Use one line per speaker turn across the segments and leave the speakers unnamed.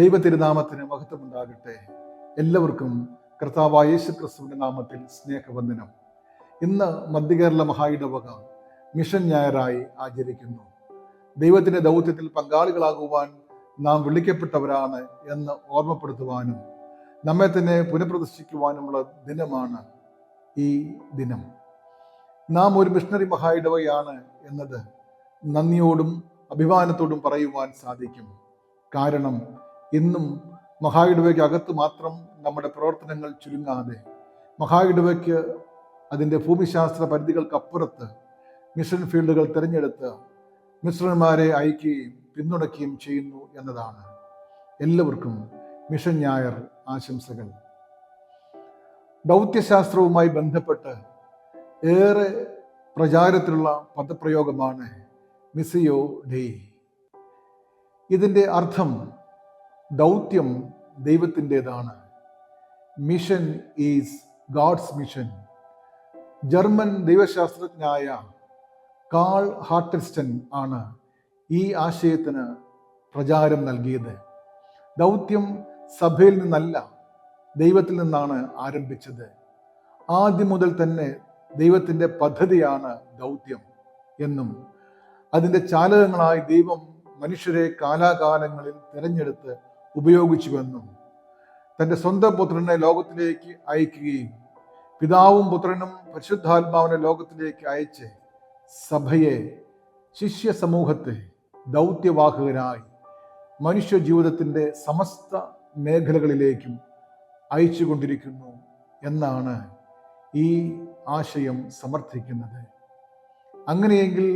ദൈവതിരുനാമത്തിന് മഹത്വമുണ്ടാകട്ടെ. എല്ലാവർക്കും കർത്താവായ യേശു ക്രിസ്തുവിന്റെ നാമത്തിൽ സ്നേഹവന്ദനം. ഇന്ന് മധ്യകേരള മഹായിടവക മിഷൻ ഞായറായി ആചരിക്കുന്നു. ദൈവത്തിന്റെ ദൗത്യത്തിൽ പങ്കാളികളാകുവാൻ നാം വിളിക്കപ്പെട്ടവരാണ് എന്ന് ഓർമ്മപ്പെടുത്തുവാനും നമ്മെ തന്നെ പുനഃപ്രതിഷ്ഠിക്കുവാനുമുള്ള ദിനമാണ് ഈ ദിനം. നാം ഒരു മിഷണറി മഹായിടവകയാണ് എന്നത് നന്ദിയോടും അഭിമാനത്തോടും പറയുവാൻ സാധിക്കും. കാരണം ഇന്നും മഹായിടവയ്ക്ക് അകത്ത് മാത്രം നമ്മുടെ പ്രവർത്തനങ്ങൾ ചുരുങ്ങാതെ മഹായിടവയ്ക്ക് അതിൻ്റെ ഭൂമിശാസ്ത്ര പരിധികൾക്കപ്പുറത്ത് മിഷൻ ഫീൽഡുകൾ തിരഞ്ഞെടുത്ത് മിഷണന്മാരെ അയക്കുകയും പിന്തുണയ്ക്കുകയും ചെയ്യുന്നു എന്നതാണ്. എല്ലാവർക്കും മിഷൻ ഞായർ ആശംസകൾ. ദൗത്യശാസ്ത്രവുമായി ബന്ധപ്പെട്ട് ഏറെ പ്രചാരത്തിലുള്ള പദപ്രയോഗമാണ് മിസിയോ ഡെയ്. ഇതിൻ്റെ അർത്ഥം ദൗത്യം ദൈവത്തിൻ്റെതാണ്. Mission is God's mission. German ദൈവശാസ്ത്രജ്ഞനായ കാൾ ഹാർട്ടെസ്റ്റൻ ആണ് ഈ ആശയത്തിന് പ്രചാരം നൽകിയത്. ദൗത്യം സഭയിൽ നിന്നല്ല, ദൈവത്തിൽ നിന്നാണ് ആരംഭിച്ചത്. ആദ്യം മുതൽ തന്നെ ദൈവത്തിൻ്റെ പദ്ധതിയാണ് ദൗത്യം എന്നും അതിൻ്റെ ചാലകങ്ങളായി ദൈവം മനുഷ്യരെ കാലാകാലങ്ങളിൽ തിരഞ്ഞെടുത്ത് ഉപയോഗിച്ചുവെന്നും തൻ്റെ സ്വന്തം പുത്രനെ ലോകത്തിലേക്ക് അയക്കുകയും പിതാവും പുത്രനും പരിശുദ്ധാത്മാവിനെ ലോകത്തിലേക്ക് അയച്ച് സഭയെ, ശിഷ്യ സമൂഹത്തെ ദൗത്യവാഹകരായി മനുഷ്യ ജീവിതത്തിൻ്റെ സമസ്ത മേഖലകളിലേക്കും അയച്ചുകൊണ്ടിരിക്കുന്നു എന്നാണ് ഈ ആശയം സമർത്ഥിക്കുന്നത്. അങ്ങനെയെങ്കിൽ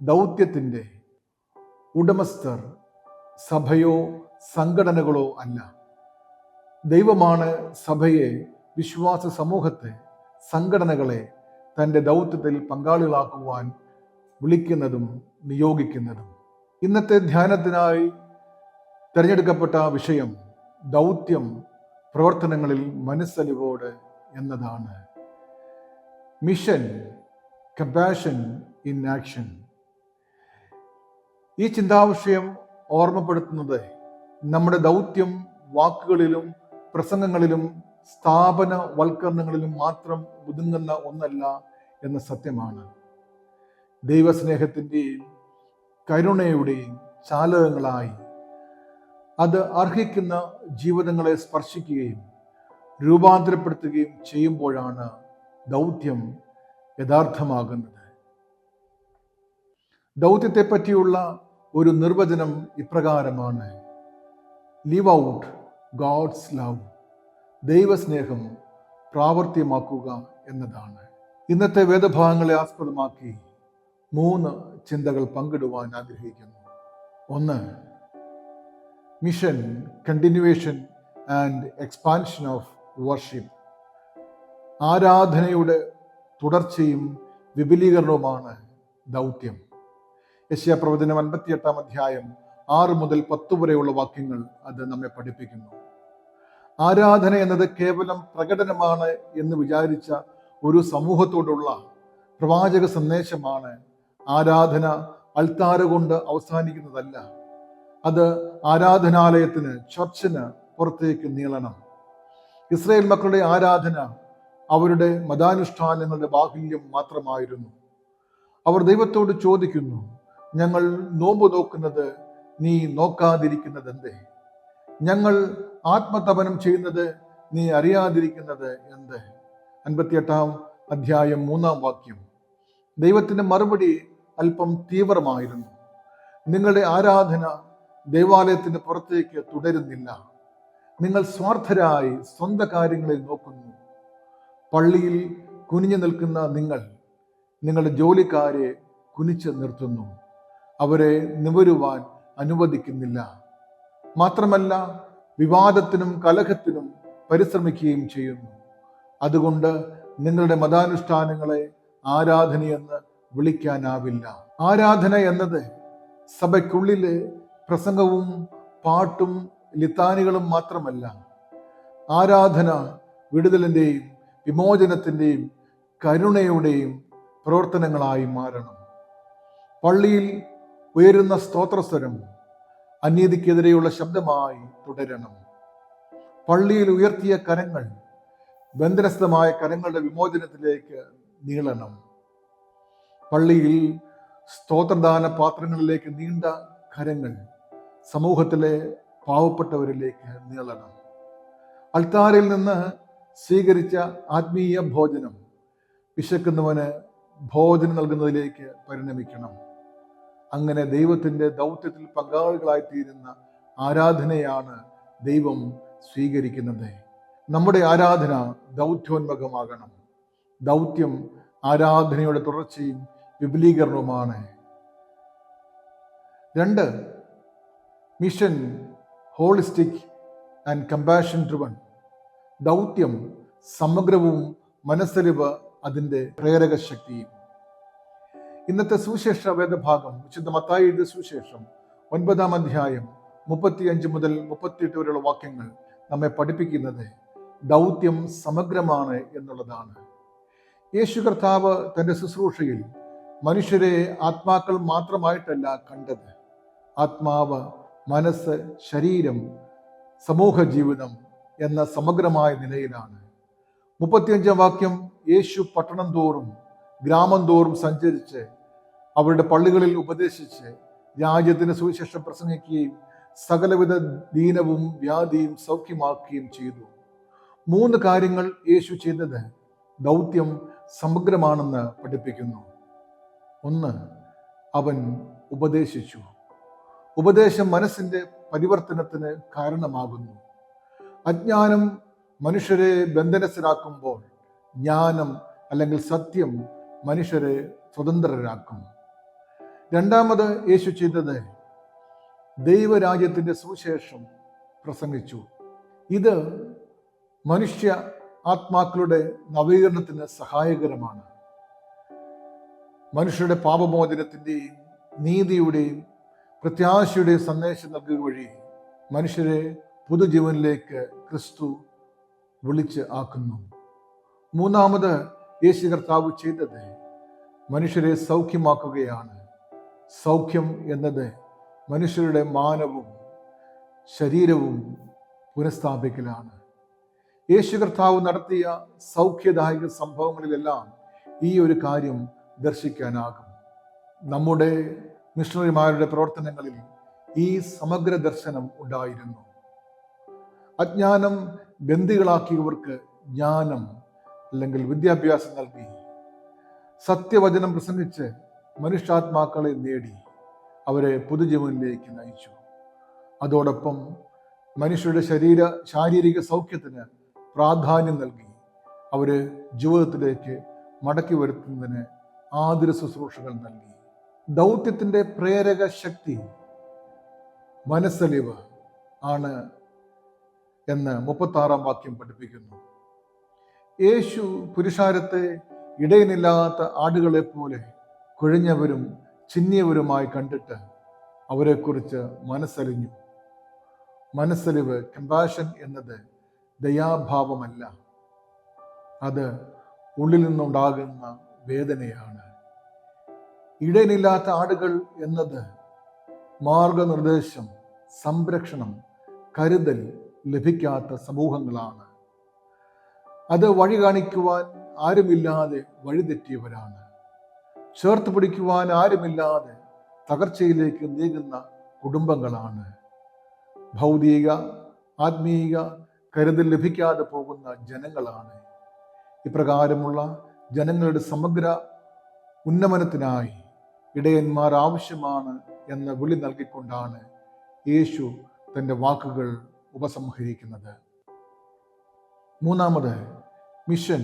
ദൗത്യത്തിൻ്റെ ഉടമസ്ഥർ സഭയോ സംഘടനകളോ അല്ല. ദൈവമാണ് സഭയെ, വിശ്വാസ സമൂഹത്തെ, സംഘടനകളെ തൻ്റെ ദൗത്യത്തിൽ പങ്കാളികളാക്കുവാൻ വിളിക്കുന്നതും നിയോഗിക്കുന്നതും. ഇന്നത്തെ ധ്യാനത്തിനായി തിരഞ്ഞെടുക്കപ്പെട്ട വിഷയം ദൗത്യം പ്രവർത്തനങ്ങളിൽ മനസ്സലിവോട് എന്നതാണ്. Mission, compassion in action. ഈ ചിന്താവിഷയം ഓർമ്മപ്പെടുത്തുന്നത് നമ്മുടെ ദൗത്യം വാക്കുകളിലും പ്രസംഗങ്ങളിലും സ്ഥാപനവൽക്കരണങ്ങളിലും മാത്രം ഒതുങ്ങുന്ന ഒന്നല്ല എന്ന സത്യമാണ്. ദൈവസ്നേഹത്തിൻ്റെയും കരുണയുടെയും ചാലകങ്ങളായി അത് അർഹിക്കുന്ന ജീവിതങ്ങളെ സ്പർശിക്കുകയും രൂപാന്തരപ്പെടുത്തുകയും ചെയ്യുമ്പോഴാണ് ദൗത്യം യഥാർത്ഥമാകുന്നത്. ദൗത്യത്തെ പറ്റിയുള്ള ഒരു നിർവചനം ഇപ്രകാരമാണ്: ലിവ് ഔട്ട് ഗോഡ്സ് ലവ്. ദൈവസ്നേഹം പ്രാവർത്തികമാക്കുക എന്നതാണ്. ഇന്നത്തെ വേദഭാഗങ്ങളെ ആസ്പദമാക്കി 3 ചിന്തകൾ പങ്കിടുവാൻ ആഗ്രഹിക്കുന്നു. 1. Mission, continuation and expansion of worship. ആരാധനയുടെ തുടർച്ചയും വിപുലീകരണവുമാണ് ദൗത്യം. യെശയ്യാപ്രവചനം 58 അധ്യായം 6 മുതൽ 10 വരെയുള്ള വാക്യങ്ങൾ അത് നമ്മെ പഠിപ്പിക്കുന്നു. ആരാധന എന്നത് കേവലം പ്രകടനമാണ് എന്ന് വിചാരിച്ച ഒരു സമൂഹത്തോടുള്ള പ്രവാചക സന്ദേശമാണ്. ആരാധന അൾത്താര കൊണ്ട് അവസാനിക്കുന്നതല്ല. അത് ആരാധനാലയത്തിന്, ചർച്ചിന് പുറത്തേക്ക് നീളണം. ഇസ്രായേൽ മക്കളുടെ ആരാധന അവരുടെ മതാനുഷ്ഠാനങ്ങളുടെ ബാഹുല്യം മാത്രമായിരുന്നു. അവർ ദൈവത്തോട് ചോദിക്കുന്നു, ഞങ്ങൾ നോമ്പ് നോക്കുന്നത് നീ നോക്കാതിരിക്കുന്നത് എന്തേ? ഞങ്ങൾ ആത്മതപനം ചെയ്യുന്നത് നീ അറിയാതിരിക്കുന്നത് എന്ത്? 58 അധ്യായം 3 വാക്യം. ദൈവത്തിന്റെ മറുപടി അല്പം തീവ്രമായിരുന്നു. നിങ്ങളുടെ ആരാധന ദേവാലയത്തിന് പുറത്തേക്ക് തുടരുന്നില്ല. നിങ്ങൾ സ്വാർത്ഥരായി സ്വന്തം കാര്യങ്ങളിൽ നോക്കുന്നു. പള്ളിയിൽ കുനിഞ്ഞു നിൽക്കുന്ന നിങ്ങൾ നിങ്ങളുടെ ജോലിക്കാരെ കുനിച്ച് നിർത്തുന്നു. അവരെ നിവരുവാൻ അനുവദിക്കുന്നില്ല. മാത്രമല്ല, വിവാദത്തിനും കലഹത്തിനും പരിശ്രമിക്കുകയും ചെയ്യുന്നു. അതുകൊണ്ട് നിങ്ങളുടെ മതാനുഷ്ഠാനങ്ങളെ ആരാധനയെന്ന് വിളിക്കാനാവില്ല. ആരാധന എന്നത് സഭയ്ക്കുള്ളിലെ പ്രസംഗവും പാട്ടും ലിത്താനികളും മാത്രമല്ല. ആരാധന വിടുതലിൻ്റെയും വിമോചനത്തിൻ്റെയും കരുണയുടെയും പ്രവർത്തനങ്ങളായി മാറണം. പള്ളിയിൽ ഉയരുന്ന സ്തോത്രസ്വരം അനീതിക്കെതിരെയുള്ള ശബ്ദമായി തുടരണം. പള്ളിയിൽ ഉയർത്തിയ കരങ്ങൾ ബന്ധനസ്ഥമായ കരങ്ങളുടെ വിമോചനത്തിലേക്ക് നീളണം. പള്ളിയിൽ സ്തോത്രദാന പാത്രങ്ങളിലേക്ക് നീണ്ട കരങ്ങൾ സമൂഹത്തിലെ പാവപ്പെട്ടവരിലേക്ക് നീളണം. അൾത്താരിൽ നിന്ന് സ്വീകരിച്ച ആത്മീയ ഭോജനം വിശക്കുന്നവന് ഭോജനം നൽകുന്നതിലേക്ക് പരിണമിക്കണം. അങ്ങനെ ദൈവത്തിൻ്റെ ദൗത്യത്തിൽ പങ്കാളികളായിത്തീരുന്ന ആരാധനയാണ് ദൈവം സ്വീകരിക്കുന്നത്. നമ്മുടെ ആരാധന ദൗത്യോന്മുഖമാകണം. ദൗത്യം ആരാധനയുടെ തുടർച്ചയും വിപുലീകരണവുമാണ്. 2. Mission holistic and compassion driven. ദൗത്യം സമഗ്രവും മനസ്സലിവ് അതിൻ്റെ പ്രേരക ശക്തിയും. ഇന്നത്തെ സുവിശേഷ വേദഭാഗം വിശുദ്ധ മത്തായി എഴുതിയ സുവിശേഷം 9-ാം അധ്യായം 35 മുതൽ 38 വരെയുള്ള വാക്യങ്ങൾ നമ്മെ പഠിപ്പിക്കുന്നത് ദൗത്യം സമഗ്രമാണ് എന്നുള്ളതാണ്. യേശു കർത്താവ് തൻ്റെ ശുശ്രൂഷയിൽ മനുഷ്യരെ ആത്മാക്കൾ മാത്രമായിട്ടല്ല കണ്ടത്. ആത്മാവ്, മനസ്സ്, ശരീരം, സമൂഹ ജീവിതം എന്ന സമഗ്രമായ നിലയിലാണ്. 35-ാം വാക്യം, യേശു പട്ടണം തോറും ഗ്രാമം തോറും സഞ്ചരിച്ച് അവരുടെ പള്ളികളിൽ ഉപദേശിച്ച് രാജ്യത്തിന് സുവിശേഷം പ്രസംഗിക്കുകയും സകലവിധ ദീനവും വ്യാധിയും സൗഖ്യമാക്കുകയും ചെയ്തു. 3 കാര്യങ്ങൾ യേശു ചെയ്തത് ദൗത്യം സമഗ്രമാണെന്ന് പഠിപ്പിക്കുന്നു. 1. അവൻ ഉപദേശിച്ചു. ഉപദേശം മനസ്സിന്റെ പരിവർത്തനത്തിന് കാരണമാകുന്നു. അജ്ഞാനം മനുഷ്യരെ ബന്ധനസ്ഥരാക്കുമ്പോൾ ജ്ഞാനം അല്ലെങ്കിൽ സത്യം മനുഷ്യരെ സ്വതന്ത്രരാക്കും. 2. യേശു ചെയ്തത് ദൈവരാജ്യത്തിന്റെ സുവിശേഷം പ്രസംഗിച്ചു. ഇത് മനുഷ്യ ആത്മാക്കളുടെ നവീകരണത്തിന് സഹായകരമാണ്. മനുഷ്യരുടെ പാപമോചനത്തിൻ്റെയും നീതിയുടെയും പ്രത്യാശയുടെയും സന്ദേശം നൽകുക വഴി മനുഷ്യരെ പുതുജീവനിലേക്ക് ക്രിസ്തു വിളിച്ച് ആക്കുന്നു. 3. യേശു കർത്താവ് ചെയ്തത് മനുഷ്യരെ സൗഖ്യമാക്കുകയാണ്. സൗഖ്യം എന്നത് മനുഷ്യരുടെ മാനവും ശരീരവും പുനഃസ്ഥാപിക്കലാണ്. യേശു കർത്താവ് നടത്തിയ സൗഖ്യദായക സംഭവങ്ങളിലെല്ലാം ഈ ഒരു കാര്യം ദർശിക്കാനാകും. നമ്മുടെ മിഷണറിമാരുടെ പ്രവർത്തനങ്ങളിൽ ഈ സമഗ്ര ദർശനം ഉണ്ടായിരുന്നു. അജ്ഞാനം ബന്ദികളാക്കിയവർക്ക് ജ്ഞാനം അല്ലെങ്കിൽ വിദ്യാഭ്യാസം നൽകി. സത്യവചനം പ്രസംഗിച്ച് മനുഷ്യാത്മാക്കളെ നേടി അവരെ പുതുജീവനിലേക്ക് നയിച്ചു. അതോടൊപ്പം മനുഷ്യരുടെ ശാരീരിക സൗഖ്യത്തിന് പ്രാധാന്യം നൽകി അവരെ ജീവിതത്തിലേക്ക് മടക്കി വരുത്തുന്നതിന് ആതുര ശുശ്രൂഷകൾ നൽകി. ദൗത്യത്തിൻ്റെ പ്രേരക ശക്തി മനസ്സലിവ് ആണ് എന്ന് 36-ാം വാക്യം പഠിപ്പിക്കുന്നു. യേശു പുരുഷാരത്തെ ഇടയനില്ലാത്ത ആടുകളെ പോലെ കുഴഞ്ഞവരും ചിന്നിയവരുമായി കണ്ടിട്ട് അവരെക്കുറിച്ച് മനസ്സലിഞ്ഞു. മനസ്സലിവ്, കമ്പാഷൻ എന്നത് ദയാഭാവമല്ല, അത് ഉള്ളിൽ നിന്നുണ്ടാകുന്ന വേദനയാണ്. ഇടയനില്ലാത്ത ആടുകൾ എന്നത് മാർഗനിർദ്ദേശം, സംരക്ഷണം, കരുതൽ ലഭിക്കാത്ത സമൂഹങ്ങളാണ്. അത് വഴി കാണിക്കുവാൻ ആരുമില്ലാതെ വഴിതെറ്റിയവരാണ്. ചേർത്ത് പിടിക്കുവാൻ ആരുമില്ലാതെ തകർച്ചയിലേക്ക് നീങ്ങുന്ന കുടുംബങ്ങളാണ്. ഭൗതിക ആത്മീയ കരുതൽ ലഭിക്കാതെ പോകുന്ന ജനങ്ങളാണ്. ഇപ്രകാരമുള്ള ജനങ്ങളുടെ സമഗ്ര ഉന്നമനത്തിനായി ഇടയന്മാർ ആവശ്യമാണ് എന്ന വിളി നൽകിക്കൊണ്ടാണ് യേശു തൻ്റെ വാക്കുകൾ ഉപസംഹരിക്കുന്നത്. 3. Mission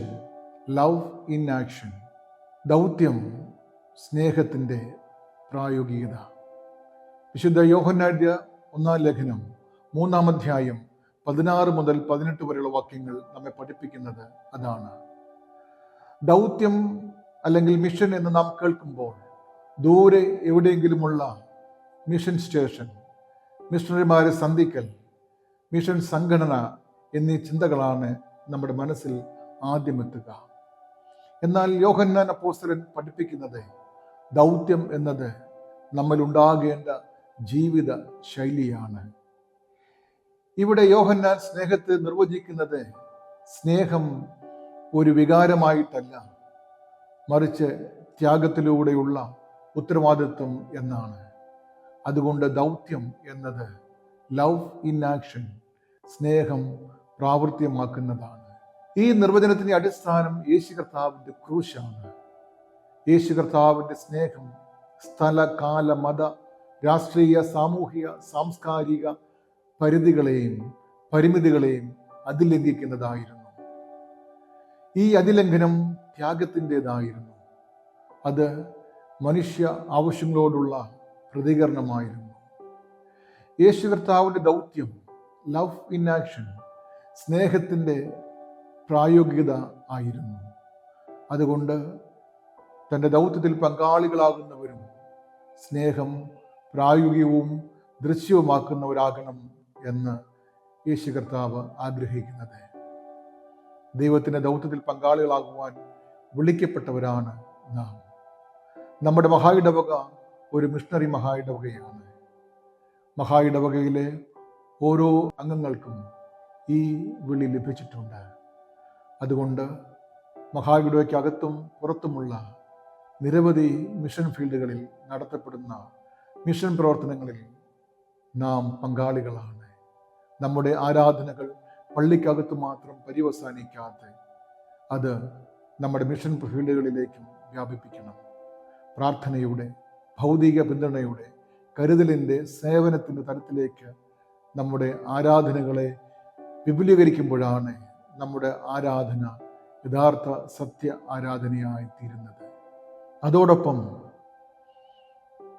love in action. ദൗത്യം സ്നേഹത്തിൻ്റെ പ്രായോഗികത. വിശുദ്ധ യോഹന്നാൻ എഴുതിയ 1-ാം ലേഖനം 3-ാം അധ്യായം 16 മുതൽ 18 വരെയുള്ള വാക്യങ്ങൾ നമ്മെ പഠിപ്പിക്കുന്നത് അതാണ്. ദൗത്യം അല്ലെങ്കിൽ മിഷൻ എന്ന് നാം കേൾക്കുമ്പോൾ ദൂരെ എവിടെയെങ്കിലുമുള്ള മിഷൻ സ്റ്റേഷൻ, മിഷണറിമാരെ സന്ധിക്കൽ, മിഷൻ സംഘടന എന്നീ ചിന്തകളാണ് നമ്മുടെ മനസ്സിൽ ആദ്യം എത്തുക. എന്നാൽ യോഹന്നാൻ അപ്പോസ്തലൻ പഠിപ്പിക്കുന്നത് ദൗത്യം എന്നത് നമ്മിലുണ്ടാകേണ്ട ജീവിത ശൈലിയാണ്. ഇവിടെ യോഹന്നാൻ സ്നേഹത്തെ നിർവചിക്കുന്നത് സ്നേഹം ഒരു വികാരമായിട്ടല്ല, മറിച്ച് ത്യാഗത്തിലൂടെയുള്ള ഉത്തരവാദിത്വം എന്നാണ്. അതുകൊണ്ട് ദൗത്യം എന്നത് ലവ് ഇൻ ആക്ഷൻ, സ്നേഹം പ്രാവർത്തികമാക്കുന്നതാണ്. ഈ നിർവചനത്തിന്റെ അടിസ്ഥാനം യേശു കർത്താവിന്റെ ക്രൂശാണ്. യേശു കർത്താവിന്റെ സ്നേഹം സ്ഥല, കാല, മത, രാഷ്ട്രീയ, സാമൂഹിക, സാംസ്കാരിക പരിധികളെയും പരിമിതികളെയും അതിലംഘിക്കുന്നതായിരുന്നു. ഈ അതിലംഘനം ത്യാഗത്തിൻ്റെതായിരുന്നു. അത് മനുഷ്യ ആവശ്യങ്ങളോടുള്ള പ്രതികരണമായിരുന്നു. യേശു കർത്താവിന്റെ ദൗത്യം ലവ് ഇൻ ആക്ഷൻ, സ്നേഹത്തിൻ്റെ പ്രായോഗികത ആയിരുന്നു. അതുകൊണ്ട് തൻ്റെ ദൗത്യത്തിൽ പങ്കാളികളാകുന്നവരും സ്നേഹം പ്രായോഗികവും ദൃശ്യവുമാക്കുന്നവരാകണം എന്ന് യേശു കർത്താവ് ആഗ്രഹിക്കുന്നത്. ദൈവത്തിൻ്റെ ദൗത്യത്തിൽ പങ്കാളികളാകുവാൻ വിളിക്കപ്പെട്ടവരാണ് നാം. നമ്മുടെ മഹായിടവക ഒരു മിഷണറി മഹായിടവകയാണ്. മഹായിടവകയിലെ ഓരോ അംഗങ്ങൾക്കും ഈ വിളി ലഭിച്ചിട്ടുണ്ട്. അതുകൊണ്ട് മഹായിടവയ്ക്കകത്തും പുറത്തുമുള്ള നിരവധി മിഷൻ ഫീൽഡുകളിൽ നടത്തപ്പെടുന്ന മിഷൻ പ്രവർത്തനങ്ങളിൽ നാം പങ്കാളികളാണ്. നമ്മുടെ ആരാധനകൾ പള്ളിക്കകത്ത് മാത്രം പര്യവസാനിക്കാതെ അത് നമ്മുടെ മിഷൻ ഫീൽഡുകളിലേക്കും വ്യാപിപ്പിക്കണം. പ്രാർത്ഥനയുടെ, ഭൗതിക പിന്തുണയുടെ, കരുതലിൻ്റെ, സേവനത്തിൻ്റെ തലത്തിലേക്ക് നമ്മുടെ ആരാധനകളെ വിപുലീകരിക്കുമ്പോഴാണ് നമ്മുടെ ആരാധന യഥാർത്ഥ സത്യ ആരാധനയായി തീരുന്നത്. അതോടൊപ്പം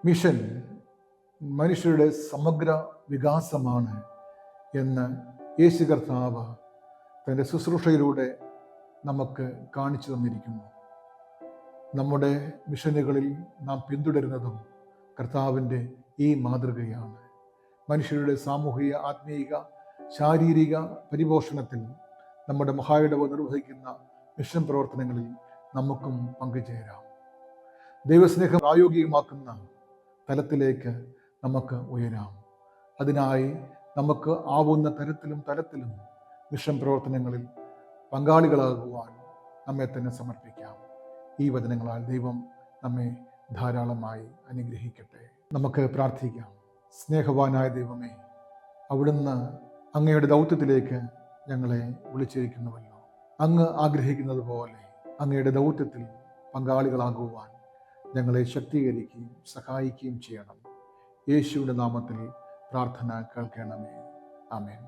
മിഷൻ മനുഷ്യരുടെ സമഗ്ര വികാസമാണ് എന്ന് യേശു കർത്താവ് തൻ്റെ ശുശ്രൂഷയിലൂടെ നമുക്ക് കാണിച്ചു തന്നിരിക്കുന്നു. നമ്മുടെ മിഷനുകളിൽ നാം പിന്തുടരുന്നതും കർത്താവിൻ്റെ ഈ മാതൃകയാണ്. മനുഷ്യരുടെ സാമൂഹിക, ആത്മീയ, ശാരീരിക പരിപോഷണത്തിൽ നമ്മുടെ മഹായിടവ നിർവഹിക്കുന്ന മിഷൻ പ്രവർത്തനങ്ങളിൽ നമുക്കും പങ്കുചേരാം. ദൈവസ്നേഹം പ്രായോഗികമാക്കുന്ന തലത്തിലേക്ക് നമുക്ക് ഉയരാം. അതിനായി നമുക്ക് ആവുന്ന തരത്തിലും മിഷൻ പ്രവർത്തനങ്ങളിൽ പങ്കാളികളാകുവാൻ നമ്മെ തന്നെ സമർപ്പിക്കാം. ഈ വചനങ്ങളാൽ ദൈവം നമ്മെ ധാരാളമായി അനുഗ്രഹിക്കട്ടെ. നമുക്ക് പ്രാർത്ഥിക്കാം. സ്നേഹവാനായ ദൈവമേ, അവിടുന്ന് അങ്ങയുടെ ദൗത്യത്തിലേക്ക് ഞങ്ങളെ വിളിച്ചിരിക്കുന്നുവല്ലോ. അങ്ങ് ആഗ്രഹിക്കുന്നത് പോലെ അങ്ങയുടെ ദൗത്യത്തിൽ പങ്കാളികളാകുവാൻ ഞങ്ങളെ ശക്തീകരിക്കുകയും സഹായിക്കുകയും ചെയ്യണം. യേശുവിൻ്റെ നാമത്തിൽ പ്രാർത്ഥന കേൾക്കണമേ. ആമേൻ.